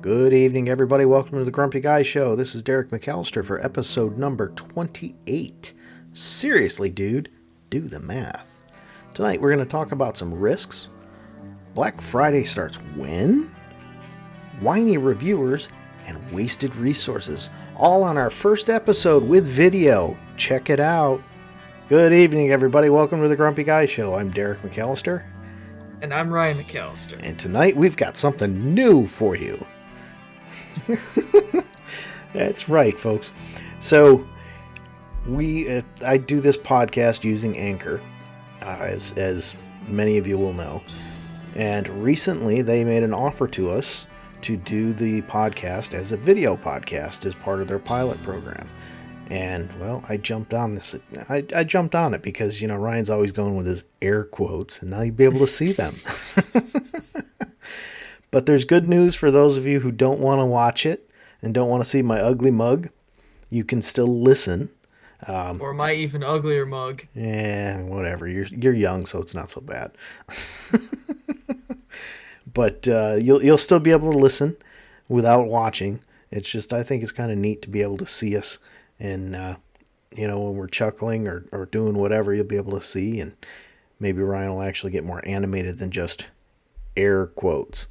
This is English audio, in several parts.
Good evening, everybody. Welcome to the Grumpy Guy Show. This is Derek McAllister for episode number 28. Seriously, dude, do the math. Tonight, we're going to talk about some risks. Black Friday starts when? Whiny reviewers and wasted resources. All on our first episode with video. Check it out. Good evening, everybody. Welcome to the Grumpy Guy Show. I'm Derek McAllister. And I'm Ryan McAllister. And tonight, we've got something new for you. That's right, folks. So I do this podcast using Anchor, as many of you will know. And recently they made an offer to us to do the podcast as a video podcast as part of their pilot program. And, well, I jumped on this. I jumped on it because, Ryan's always going with his air quotes, and now you'll be able to see them. But there's good news for those of you who don't want to watch it and don't want to see my ugly mug. You can still listen. Or my even uglier mug. Yeah, whatever. You're young, so it's not so bad. But you'll still be able to listen without watching. It's just, I think it's kind of neat to be able to see us. And, when we're chuckling or doing whatever, you'll be able to see. And maybe Ryan will actually get more animated than just air quotes.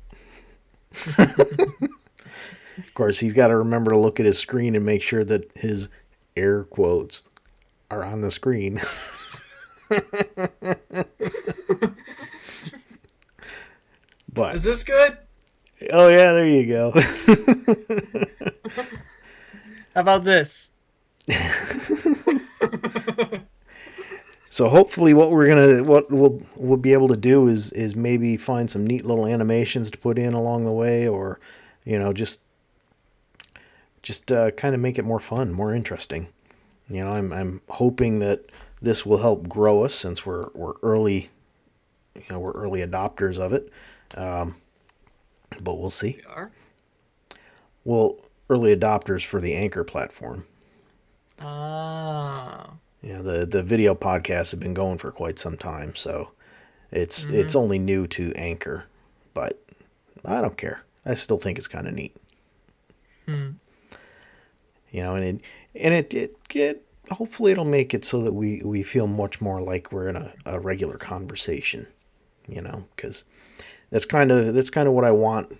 Of course, he's got to remember to look at his screen and make sure that his air quotes are on the screen. But is this good? Oh yeah, there you go. How about this? So hopefully what we'll be able to do is maybe find some neat little animations to put in along the way, or just kind of make it more fun, more interesting. I'm hoping that this will help grow us since we're early, we're early adopters of it. But we'll see. We are? Well, early adopters for the Anchor platform. Ah. The video podcasts have been going for quite some time, so it's only new to Anchor, but I don't care. I still think it's kind of neat. And it hopefully it'll make it so that we feel much more like we're in a regular conversation, because that's kind of what I want.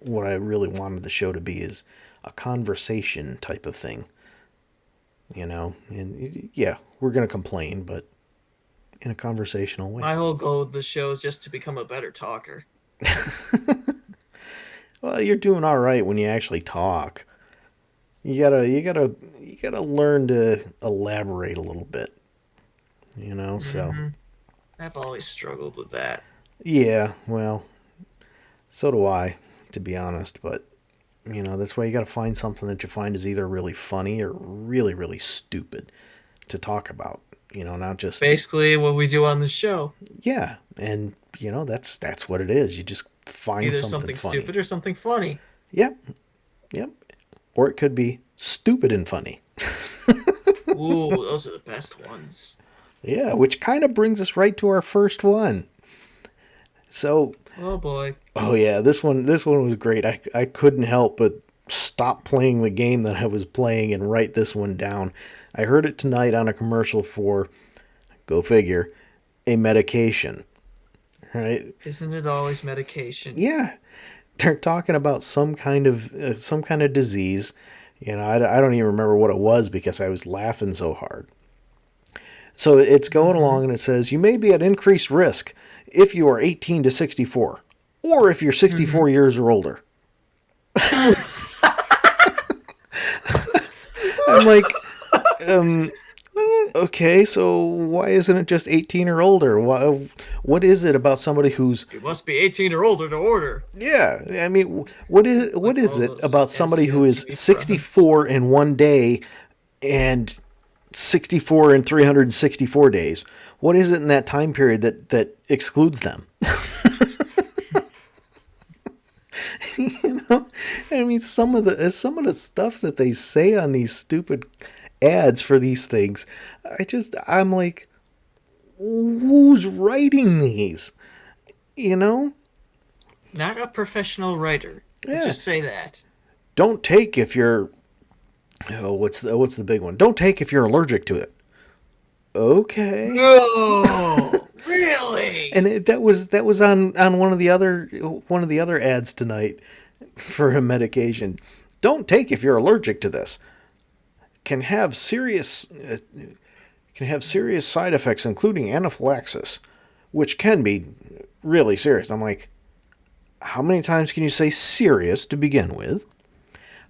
What I really wanted the show to be is a conversation type of thing. And yeah, we're going to complain, but in a conversational way. My whole goal of the show is just to become a better talker. Well, you're doing all right when you actually talk. You gotta learn to elaborate a little bit. So. I've always struggled with that. Yeah, well, so do I, to be honest, but that's why you got to find something that you find is either really funny or really, really stupid to talk about. Not just basically what we do on the show. Yeah, and that's what it is. You just find either something funny. Stupid or something funny. Yep. Or it could be stupid and funny. Ooh, those are the best ones. Yeah, which kind of brings us right to our first one. So. Oh boy. Oh yeah, this one was great. I couldn't help but stop playing the game that I was playing and write this one down. I heard it tonight on a commercial for, go figure, a medication. Right? Isn't it always medication? Yeah. They're talking about some kind of disease. I don't even remember what it was because I was laughing so hard. So it's going along and it says, you may be at increased risk if you are 18 to 64, or if you're 64 years or older. I'm like, okay, so why isn't it just 18 or older? What is it about somebody who's... You must be 18 or older to order. Yeah, I mean, what is it about somebody who is 64 in one day and 64 in 364 days? What is it in that time period that excludes them? I mean, some of the stuff that they say on these stupid ads for these things, I'm like, who's writing these? Not a professional writer. Let's Yeah. just say that. Don't take if you're. Oh, what's the big one? Don't take if you're allergic to it. Okay. No, really? And that was on one of the other ads tonight for a medication. Don't take if you're allergic to this. Can have serious side effects, including anaphylaxis, which can be really serious. I'm like, how many times can you say serious to begin with?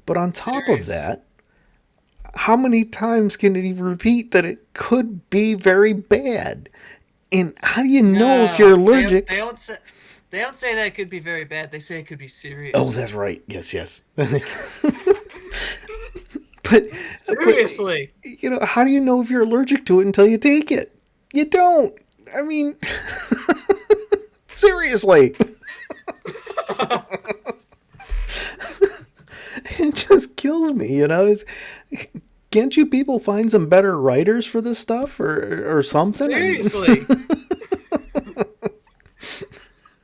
But on top of Serious. that, how many times can he repeat that it could be very bad? And how do you know if you're No, they allergic? don't say they don't say that it could be very bad. They say it could be Oh, serious. that's right. Yes, yes. but but Seriously. how do you know if you're allergic to it until you take it? You don't. I mean, seriously. It just kills me, can't you people find some better writers for this stuff or something? Seriously.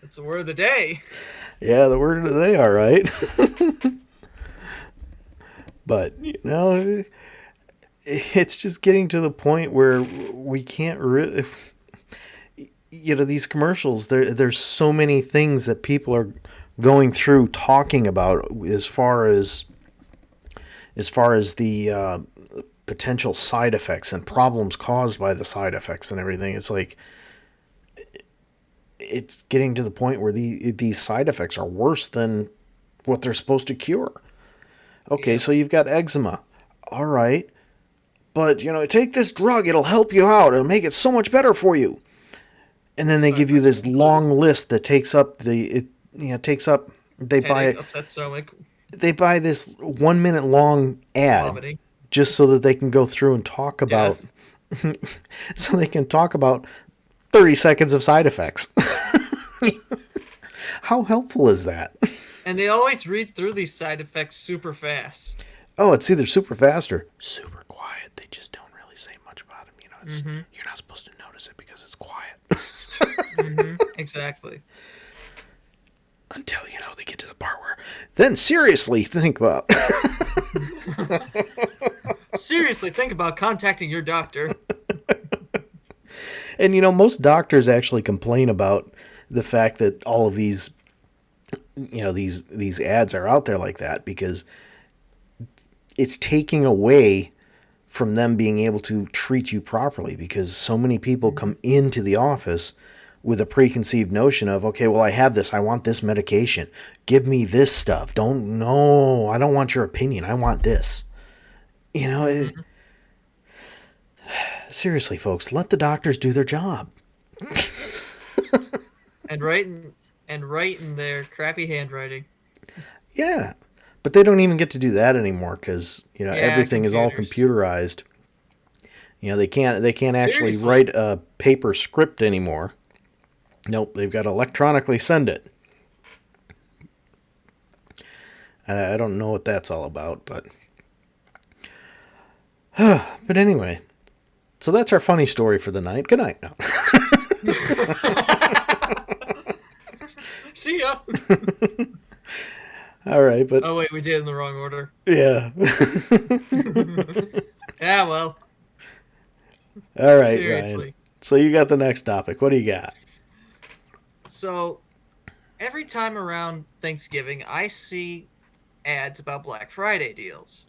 That's the word of the day. Yeah, the word of the day, all right. But, it's just getting to the point where we can't really, these commercials, there's so many things that people are going through talking about as far as the potential side effects and problems caused by the side effects and everything. It's like it's getting to the point where these side effects are worse than what they're supposed to cure. Okay, Yep. so you've got eczema. All right. But, take this drug. It'll help you out. It'll make it so much better for you. And then they Side give you effects this included long list that takes up they buy headache, upset stomach, they buy this 1 minute long ad vomiting, just so that they can go through and talk about death. so they can talk about 30 seconds of side effects. How helpful is that? And they always read through these side effects super fast. Oh, it's either super fast or super quiet. They just don't really say much about them. You're not supposed to notice it because it's quiet. Exactly. Until, they get to the part where, then seriously think about. Seriously, think about contacting your doctor. And, most doctors actually complain about the fact that all of these, these ads are out there like that because it's taking away from them being able to treat you properly, because so many people come into the office with a preconceived notion of, okay, well, I have this. I want this medication. Give me this stuff. I don't want your opinion. I want this. Seriously, folks, let the doctors do their job. And write in their crappy handwriting. Yeah. But they don't even get to do that anymore because, Yeah, everything is all computers. computerized. They can't actually Seriously. write a paper script anymore. Nope, they've got to electronically send it. I don't know what that's all about, but but anyway. So that's our funny story for the night. Good night now. See ya. All right, but Oh wait, we did it in the wrong order. yeah. Yeah, well, All right, Ryan. seriously. So you got the next topic. What do you got? So every time around Thanksgiving, I see ads about Black Friday deals.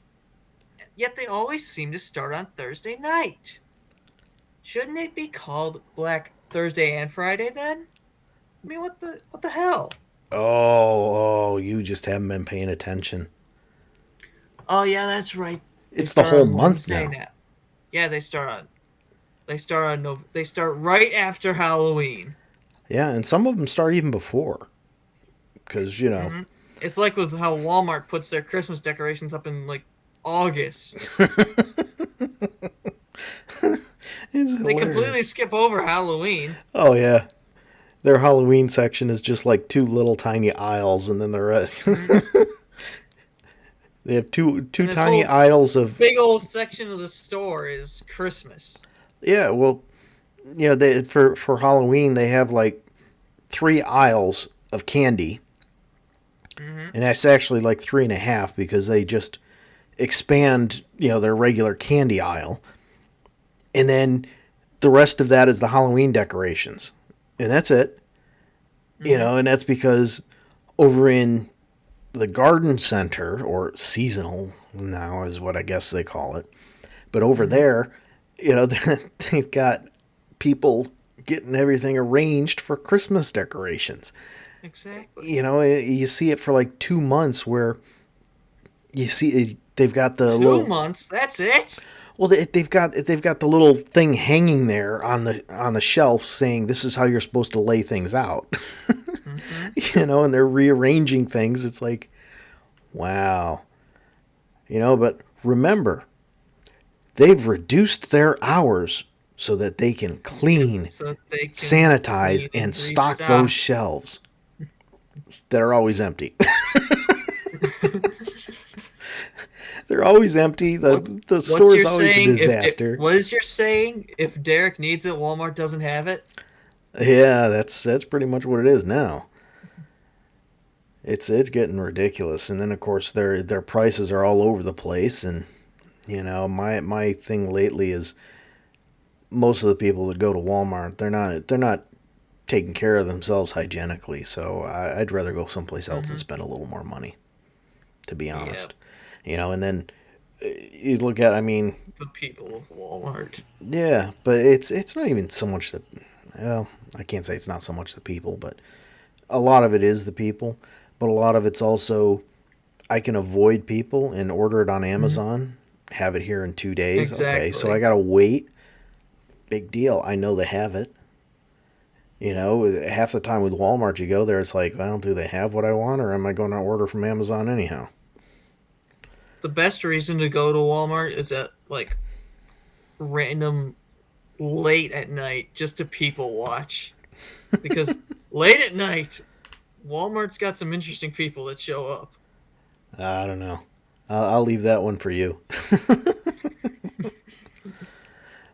Yet they always seem to start on Thursday night. Shouldn't it be called Black Thursday and Friday then? I mean, what the hell? Oh, you just haven't been paying attention. Oh yeah, that's right. They It's the start whole on month Wednesday now. Yeah, they start right after Halloween. Yeah, and some of them start even before. Because, It's like with how Walmart puts their Christmas decorations up in like August. it's They hilarious. completely skip over Halloween. Oh, yeah. Their Halloween section is just like two little tiny aisles, and then the rest. They have two And this tiny whole aisles of. big old section of the store is Christmas. Yeah, well, for Halloween, they have like 3 aisles of candy. Mm-hmm. And that's actually like 3.5 because they just expand, their regular candy aisle. And then the rest of that is the Halloween decorations. And that's it. Mm-hmm. And that's because over in the garden center, or seasonal now is what I guess they call it. But over Mm-hmm. there, they've got people getting everything arranged for Christmas decorations. Exactly. You see it for like 2 months where you see they've got the 2 months. That's it. well, they've got the little thing hanging there on the shelf saying this is how you're supposed to lay things out. Mm-hmm. And they're rearranging things. It's like, wow. But remember, they've reduced their hours so that they can clean, So that they can sanitize, clean and and stock those restock. shelves that are always empty. They're always empty. The What's store's your always a saying? disaster. What is your saying? If Derek needs it, Walmart doesn't have it. Yeah, that's pretty much what it is now. It's getting ridiculous, and then of course their prices are all over the place. And my thing lately is most of the people that go to Walmart, they're not taking care of themselves hygienically. So I'd rather go someplace else and Mm-hmm. spend a little more money, to be Yep. honest. And then you look at, I mean, The people of Walmart. yeah, but it's not even so much the, well, I can't say it's not so much the people, but a lot of it is the people, but a lot of it's also I can avoid people and order it on Mm-hmm. Amazon, have it here in 2 days. Okay, so I Exactly. gotta wait. Big deal. I know they have it. Half the time with Walmart, you go there, it's like, well, do they have what I want, or am I going to order from Amazon anyhow? The best reason to go to Walmart is at like random late at night just to people watch. Because late at night, Walmart's got some interesting people that show up. I don't know. I'll leave that one for you.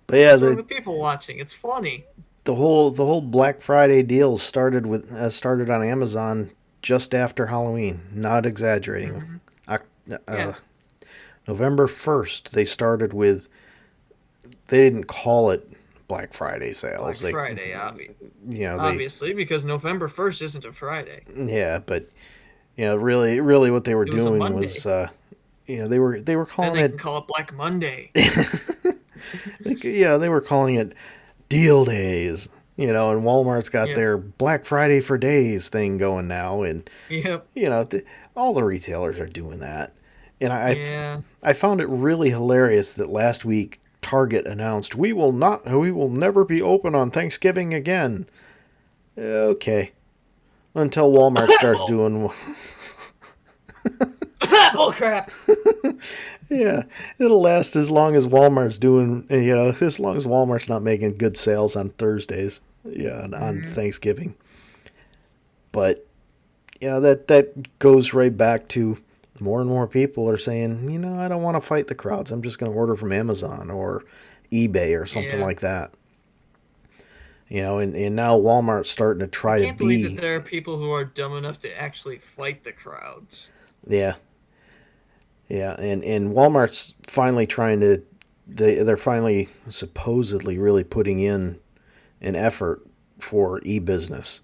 But yeah, What's wrong the with people watching? It's funny. the whole Black Friday deal started on Amazon just after Halloween. Not exaggerating. Hmm. Oc- Uh, Yeah, November 1st, they started with. They didn't call it Black Friday sales. Black They, Friday, they, obviously, because November 1st isn't a Friday. yeah, but really, really, what they were It was a doing was, Monday. they were Then calling they can it, call it Black Monday. they were calling it deal days. And Walmart's got Yep. their Black Friday for days thing going now, and Yep. all the retailers are doing that. And Yeah. I found it really hilarious that last week Target announced we will never be open on Thanksgiving again. Okay, until Walmart starts doing. Bull crap. Yeah, it'll last as long as Walmart's doing. As long as Walmart's not making good sales on Thursdays. Yeah, on Hmm. Thanksgiving. But that goes right back to more and more people are saying, I don't want to fight the crowds. I'm just going to order from Amazon or eBay or something Yeah. like that. And now Walmart's starting to I try to can't believe that be, there are people who are dumb enough to actually fight the crowds. yeah, yeah, and Walmart's finally trying to, they're finally supposedly really putting in an effort for e-business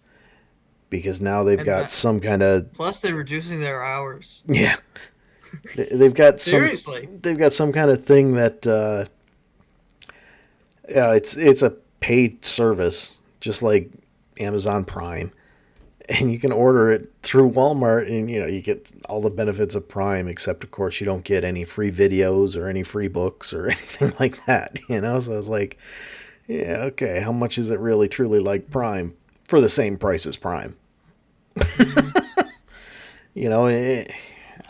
because now they've And got some kind of, plus, they're reducing their hours. yeah, they've got some Seriously. they've got some kind of thing that yeah, it's a paid service just like Amazon Prime, and you can order it through Walmart, and you get all the benefits of Prime, except of course you don't get any free videos or any free books or anything like that. So it's like, yeah, okay, how much is it really truly like Prime for the same price as Prime? Hmm.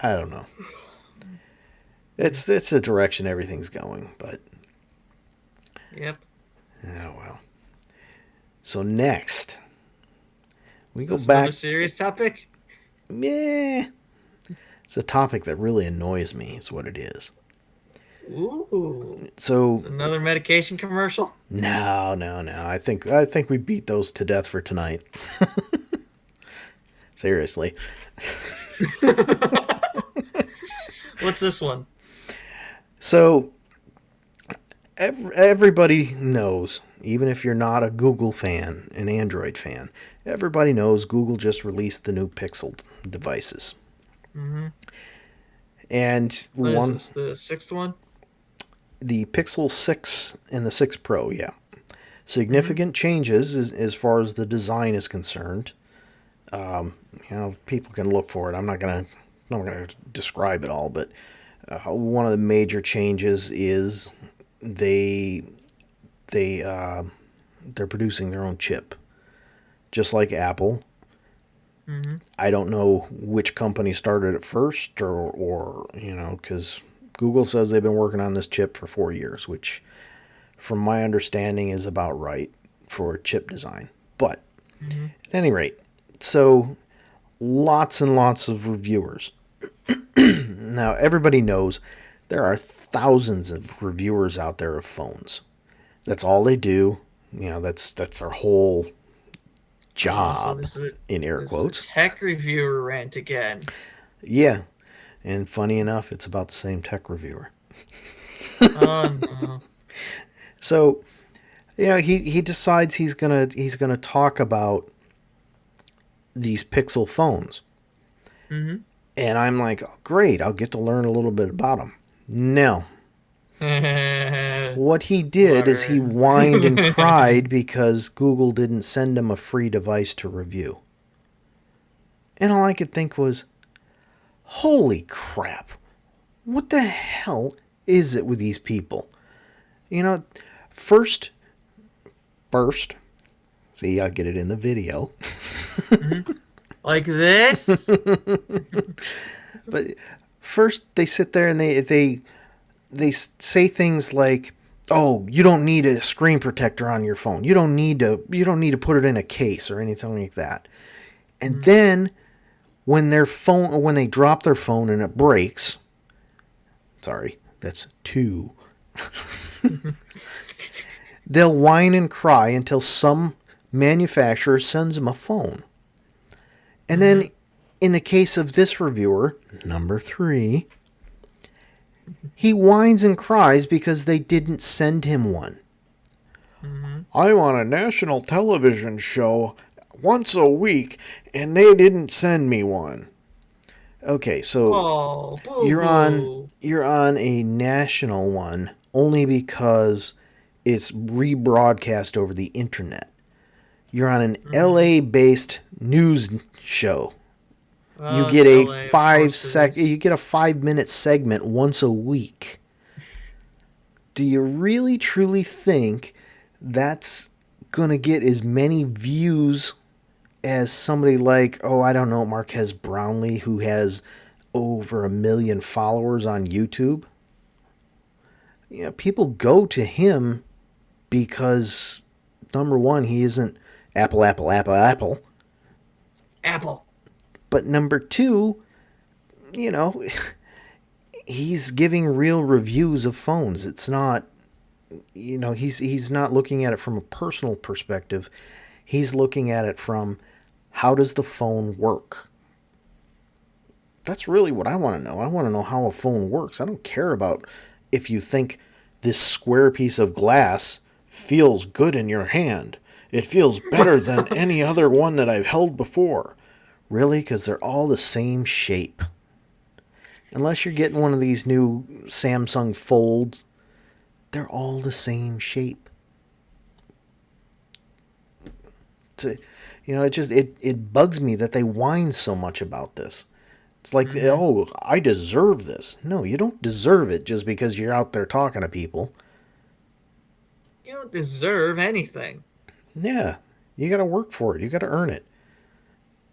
I don't know. It's the direction everything's going, but Yep. oh well. So next, we Is go this another back. serious topic? Yeah, it's a topic that really annoys me. Is what it is. Ooh. So It's another medication commercial? no, no, no. I think we beat those to death for tonight. Seriously. What's this one? So everybody knows, even if you're not a Google fan, an Android fan, everybody knows Google just released the new Pixel devices. Mm-hmm. And What one, is this, the sixth one? the Pixel 6 and the 6 Pro, yeah. Mm-hmm. Significant changes as far as the design is concerned. People can look for it. I'm not gonna describe it all, but one of the major changes is they they're producing their own chip, just like Apple. Mm-hmm. I don't know which company started it first, or because Google says they've been working on this chip for 4 years, which, from my understanding, is about right for chip design. But Mm-hmm. at any rate, so lots and lots of reviewers. Now, everybody knows there are thousands of reviewers out there of phones. That's all they do. That's their whole Oh, so job, in air this is a quotes. tech reviewer rant again. Yeah, and funny enough, it's about the same tech reviewer. Oh no. So, he decides he's gonna talk about these Pixel phones, Mm-hmm. and I'm like, oh, great, I'll get to learn a little bit about them. No, what he did is he Learn. whined and cried because Google didn't send him a free device to review. And all I could think was, holy crap, what the hell is it with these people? You know, first, see, I'll get it in the video. Mm-hmm. Like this? But first, they sit there and they say things like, "Oh, you don't need a screen protector on your phone. You don't need to put it in a case or anything like that." And Mm-hmm. then when they drop their phone and it breaks, sorry, that's two. They'll whine and cry until some manufacturer sends them a phone. And Mm-hmm. then in the case of this reviewer, number 3, he whines and cries because they didn't send him one. Mm-hmm. I'm on a national television show once a week and they didn't send me one. Okay, so Oh, you're on boo-hoo. you're on a national one only because it's rebroadcast over the internet. You're on an Mm-hmm. LA based news show. You Oh, get it's a LA, of course it you is. get a 5-minute segment once a week. Do you really truly think that's gonna get as many views as somebody like, oh, I don't know, Marquez Brownlee, who has over 1 million followers on YouTube? People go to him because, number one, he isn't Apple, Apple, Apple, Apple. Apple. But number two, you know, he's giving real reviews of phones. It's not, he's not looking at it from a personal perspective. He's looking at it from, how does the phone work? That's really what I want to know. I want to know how a phone works. I don't care about if you think this square piece of glass feels good in your hand. It feels better than any other one that I've held before. Really? Because they're all the same shape. Unless you're getting one of these new Samsung Folds, they're all the same shape. To, it bugs me that they whine so much about this. It's like, Mm-hmm. oh, I deserve this. No, you don't deserve it just because you're out there talking to people. You don't deserve anything. Yeah, you got to work for it. You got to earn it.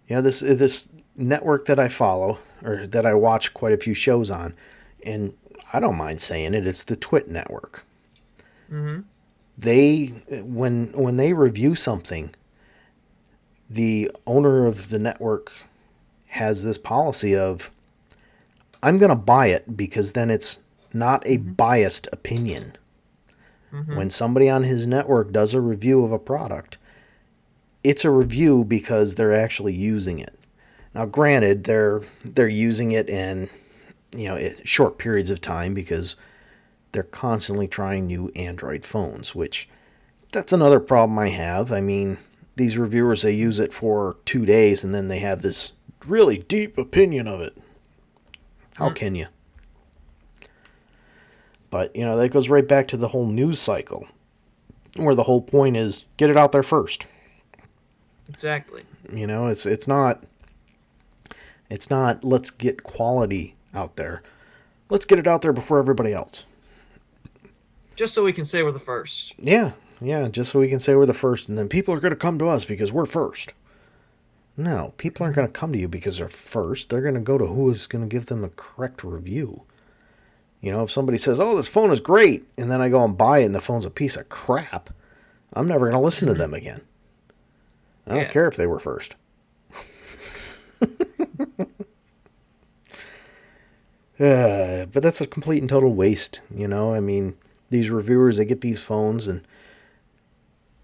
This network that I follow, or that I watch quite a few shows on, and I don't mind saying it, it's the Twit network. Mm-hmm. They when they review something, the owner of the network has this policy of, I'm going to buy it because then it's not a Mm-hmm. biased opinion. Mm-hmm. When somebody on his network does a review of a product, it's a review because they're actually using it. Now, granted, they're using it in short periods of time because they're constantly trying new Android phones, which that's another problem I have. I mean, these reviewers, they use it for 2 days and then they have this really deep opinion of it. How can you? But, that goes right back to the whole news cycle, where the whole point is get it out there first. Exactly. It's not let's get quality out there. Let's get it out there before everybody else. Just so we can say we're the first. Yeah, just so we can say we're the first, and then people are going to come to us because we're first. No, people aren't going to come to you because they're first. They're going to go to who is going to give them the correct review. If somebody says, oh, this phone is great, and then I go and buy it and the phone's a piece of crap, I'm never going to listen to them again. I don't care if they were first. But that's a complete and total waste, I mean, these reviewers, they get these phones, and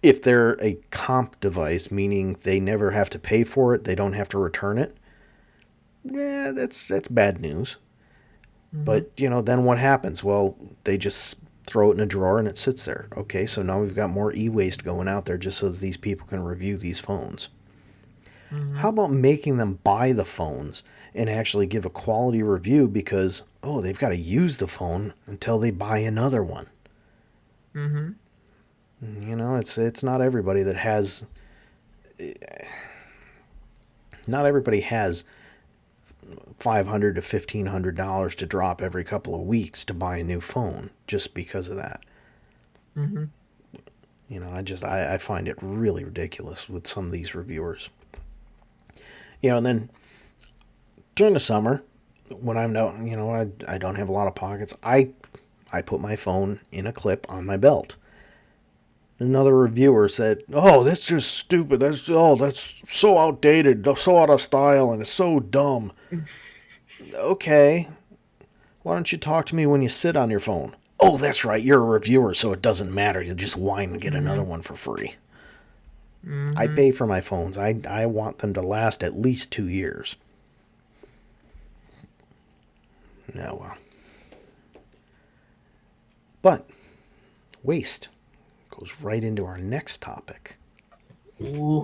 if they're a comp device, meaning they never have to pay for it, they don't have to return it, that's bad news. But, then what happens? Well, they just throw it in a drawer and it sits there. Okay, so now we've got more e-waste going out there just so that these people can review these phones. How about making them buy the phones and actually give a quality review because, they've got to use the phone until they buy another one. It's not everybody that has... Not everybody has $500 to $1,500 to drop every couple of weeks to buy a new phone just because of that. I find it really ridiculous with some of these reviewers. And then during the summer, when I'm out, I don't have a lot of pockets, I put my phone in a clip on my belt. Another reviewer said, oh, that's just stupid. That's so outdated, so out of style, and it's so dumb. Okay. Why don't you talk to me when you sit on your phone? Oh, that's right. You're a reviewer, so it doesn't matter. You just whine and get another one for free. I pay for my phones. I want them to last at least 2 years. No, well. But waste goes right into our next topic. Ooh,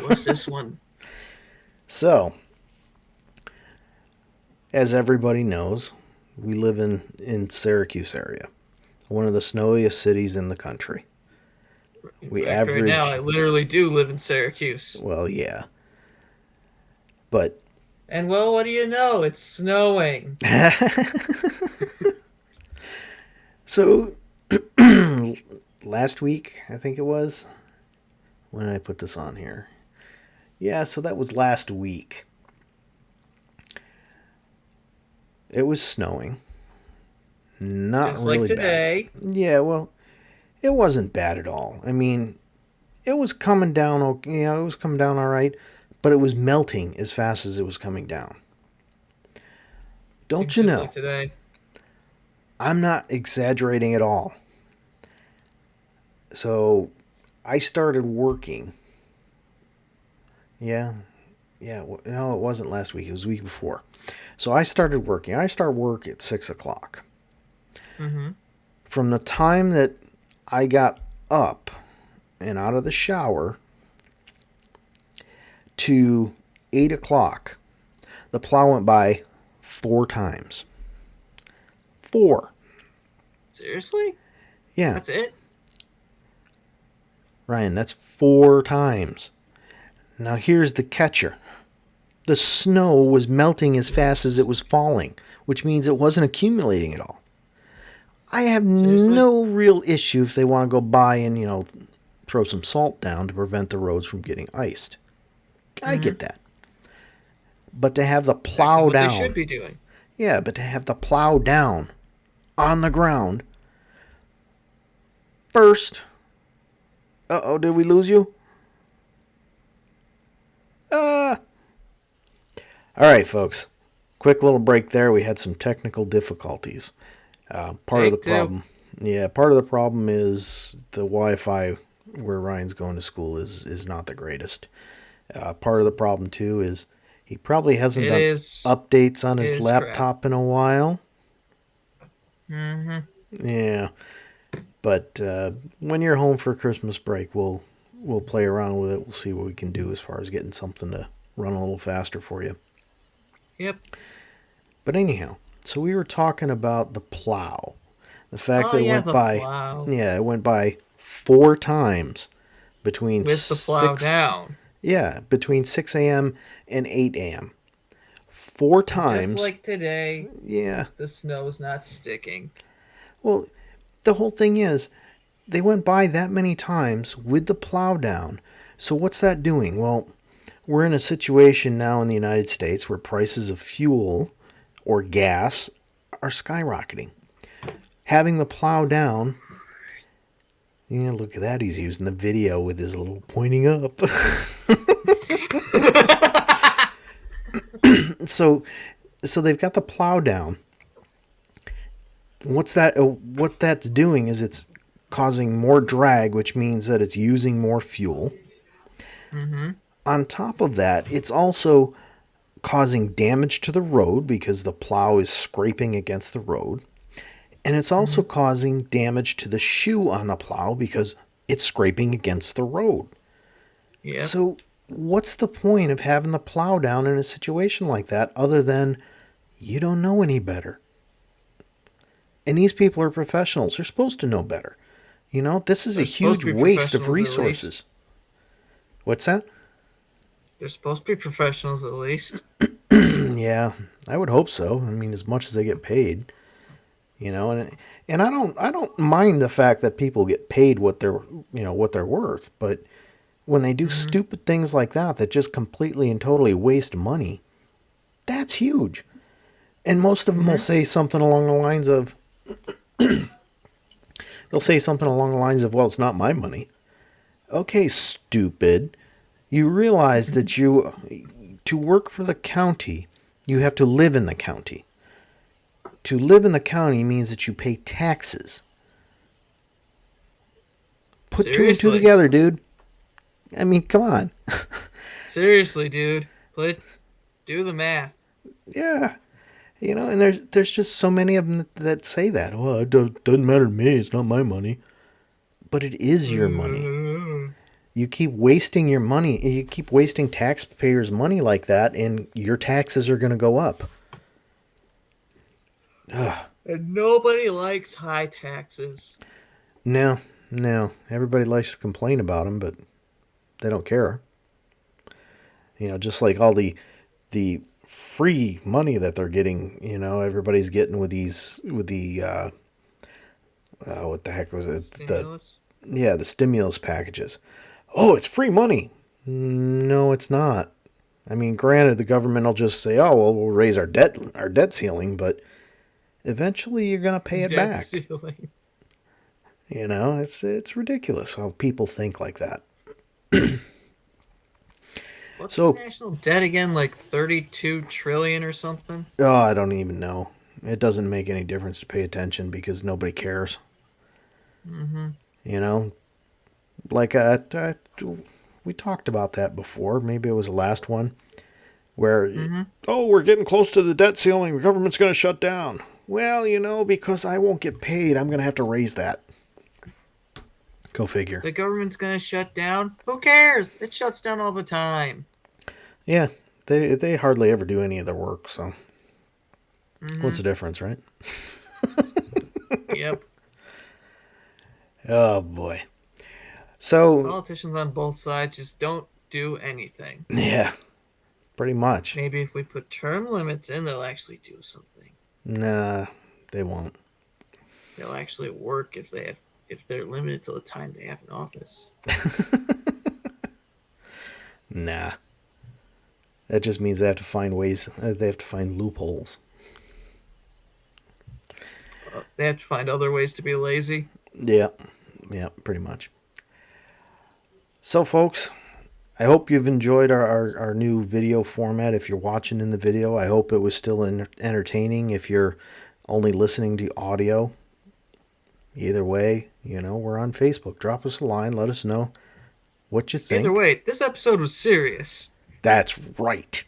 what's this one? So, as everybody knows, we live in Syracuse area, one of the snowiest cities in the country. Right now, I literally do live in Syracuse. Well, yeah. But... And, well, what do you know? It's snowing. So, last week, I think it was, when did I put this on here? Yeah, so that was last week. It was snowing. Not just really like today. bad. Yeah, well, it wasn't bad at all. I mean, it was coming down, it was coming down all right, but it was melting as fast as it was coming down. Don't you know? Like today. I'm not exaggerating at all. So, I started working. Yeah. No, it wasn't last week. It was the week before. So I started working. I start work at 6 o'clock. From the time that I got up and out of the shower to 8 o'clock, the plow went by 4 times. 4. Seriously? Yeah. That's it? Ryan, that's 4 times. Now here's the catcher. The snow was melting as fast as it was falling, which means it wasn't accumulating at all. I have no real issue if they want to go by and, throw some salt down to prevent the roads from getting iced. I get that. But to have the plow down... They should be doing. Yeah, but to have the plow down on the ground first... Uh-oh, did we lose you? All right, folks. Quick little break there. We had some technical difficulties. Part of the problem is the Wi-Fi where Ryan's going to school is not the greatest. Part of the problem, too, is He probably hasn't It done is. updates on It his is crap. laptop in a while. Mm-hmm. Yeah, but when you're home for Christmas break, we'll play around with it. We'll see what we can do as far as getting something to run a little faster for you. Yep. But anyhow, so we were talking about the plow. The fact Oh that it yeah, went the by, plow. yeah, it went by 4 times between With the plow 6, down. yeah, between 6 a.m. and 8 a.m. 4 And just times, like today, yeah. the snow's not sticking. Well, the whole thing is, they went by that many times with the plow down. So what's that doing? Well, we're in a situation now in the United States where prices of fuel or gas are skyrocketing. Having the plow down, yeah, look at that. He's using the video with his little pointing up. so they've got the plow down. What that's doing is it's causing more drag, which means that it's using more fuel. Mm-hmm. On top of that, it's also causing damage to the road because the plow is scraping against the road. And it's also causing damage to the shoe on the plow because it's scraping against the road. Yep. So what's the point of having the plow down in a situation like that other than you don't know any better? And these people are professionals. They're supposed to know better. You know, this is a They're supposed huge to be waste of professionals at resources. least. What's that? They're supposed to be professionals at least. Yeah, I would hope so. I mean, as much as they get paid, you know, and I don't mind the fact that people get paid what they're worth, but when they do stupid things like that just completely and totally waste money, that's huge. And most of them will say something along the lines of well, it's not my money. Okay, stupid. You realize that to work for the county, you have to live in the county. To live in the county means that you pay taxes. Put two and two Seriously. together, dude. I mean, come on. Seriously, dude. Do the math. Yeah. You know, and there's just so many of them that say that. Well, it doesn't matter to me. It's not my money. But it is your money. You keep wasting your money. You keep wasting taxpayers' money like that, and your taxes are going to go up. Ugh. And nobody likes high taxes. No. Everybody likes to complain about them, but they don't care. You know, just like all the free money that they're getting. You know, everybody's getting with the what the heck was it? Stimulus? The stimulus packages. Oh, it's free money. No, it's not. I mean, granted, the government will just say, "Oh, well, we'll raise our debt ceiling," but eventually you're going to pay it Debt back. ceiling. You know, it's ridiculous how people think like that. What's the national debt again? Like 32 trillion or something? Oh, I don't even know. It doesn't make any difference to pay attention because nobody cares. Mm-hmm. You know, like we talked about that before. Maybe it was the last one where, we're getting close to the debt ceiling. The government's going to shut down. Well, you know, because I won't get paid, I'm going to have to raise that. Go figure. The government's going to shut down? Who cares? It shuts down all the time. Yeah, they hardly ever do any of their work, so what's the difference, right? Yep. Oh, boy. So Politicians on both sides just don't do anything. Yeah, pretty much. Maybe if we put term limits in, they'll actually do something. Nah, they won't. They'll actually work if they're limited to the time they have in office. Nah. That just means they have to find ways. They have to find loopholes. They have to find other ways to be lazy. Yeah, pretty much. So, folks, I hope you've enjoyed our new video format. If you're watching in the video, I hope it was still entertaining. If you're only listening to audio, either way, you know, we're on Facebook. Drop us a line. Let us know what you think. Either way, this episode was serious. That's right.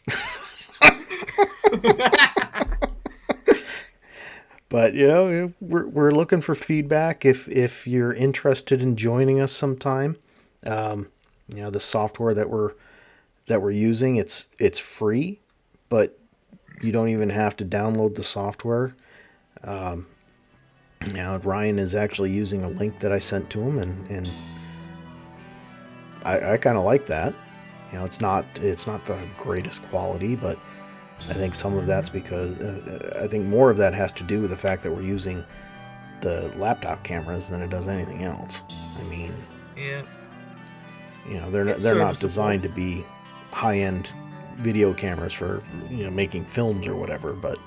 But we're looking for feedback if you're interested in joining us sometime. The software that we're using, it's free, but you don't even have to download the software. Ryan is actually using a link that I sent to him, and I kind of like that. It's not the greatest quality, but I think some of that's because I think more of that has to do with the fact that we're using the laptop cameras than it does anything else. I mean, yeah, they're not designed to be high-end video cameras for making films or whatever, but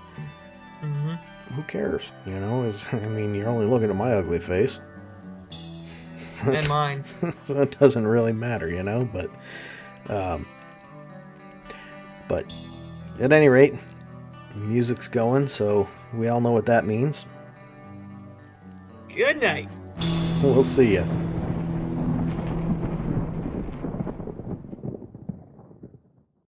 who cares? You're only looking at my ugly face. And mine. So it doesn't really matter, but at any rate, music's going, so we all know what that means. Good night. We'll see ya.